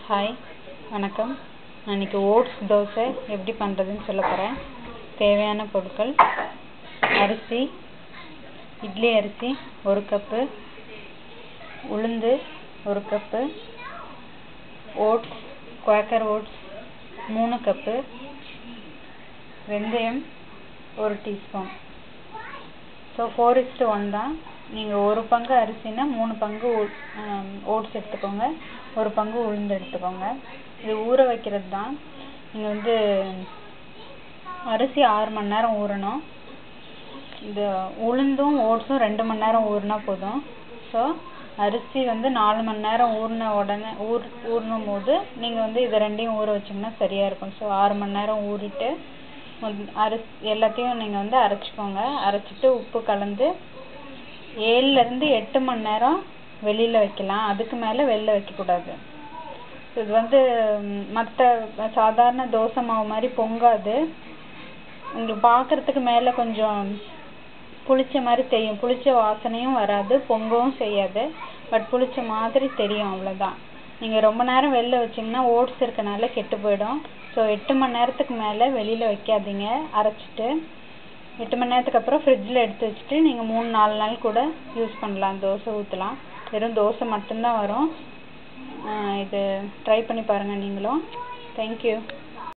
Hi வணக்கம். நான் இன்னைக்கு ஓட்ஸ் தோசை எப்படி பண்ணுறதுன்னு சொல்ல போகிறேன். தேவையான பொருட்கள்: அரிசி, இட்லி அரிசி 1 கப்பு, உளுந்து 1 cup, oats Quaker oats 3 cup, வெந்தயம் 1 டீஸ்பூன். ஸோ 4:1 தான். நீங்கள் 1 பங்கு அரிசினா 3 பங்கு ஓட்ஸ் எடுத்துக்கோங்க, 1 பங்கு உளுந்து எடுத்துக்கோங்க. இது ஊற வைக்கிறது தான். நீங்கள் அரிசி 6 மணி நேரம் ஊறணும். இந்த உளுந்தும் ஓட்ஸும் 2 மணி நேரம் ஊறினா போதும். ஸோ அரிசி 4 மணி நேரம் ஊறின உடனே ஊறணும் போது நீங்கள் இது ரெண்டையும் ஊற வச்சிங்கன்னா சரியாக இருக்கும். ஸோ 6 மணி நேரம் ஊறிட்டு எல்லாத்தையும் நீங்கள் அரைச்சிக்கோங்க. அரைச்சிட்டு உப்பு கலந்து 7லேருந்து 8 மணி நேரம் வெளியில் வைக்கலாம். அதுக்கு மேலே வெளில வைக்கக்கூடாது. இது மற்ற சாதாரண தோசை மாவு மாதிரி பொங்காது. உங்களுக்கு பார்க்குறதுக்கு மேலே கொஞ்சம் புளிச்ச மாதிரி தெரியும். புளிச்ச வாசனையும் வராது, பொங்கவும் செய்யாது. பட் புளிச்ச மாதிரி தெரியும், அவ்வளோதான். நீங்கள் ரொம்ப நேரம் வெளில வச்சிங்கன்னா ஓட்ஸ் இருக்கனால கெட்டு போயிடும். ஸோ 8 மணி நேரத்துக்கு மேலே வெளியில் வைக்காதீங்க. அரைச்சிட்டு 8 மணி நேரத்துக்கு அப்புறம் ஃப்ரிட்ஜில் எடுத்து வச்சுட்டு நீங்கள் 3-4 நாள் கூட யூஸ் பண்ணலாம். தோசை ஊற்றலாம். வெறும் தோசை மட்டும்தான் வரும். இது ட்ரை பண்ணி பாருங்கள் நீங்களும். தேங்க்யூ.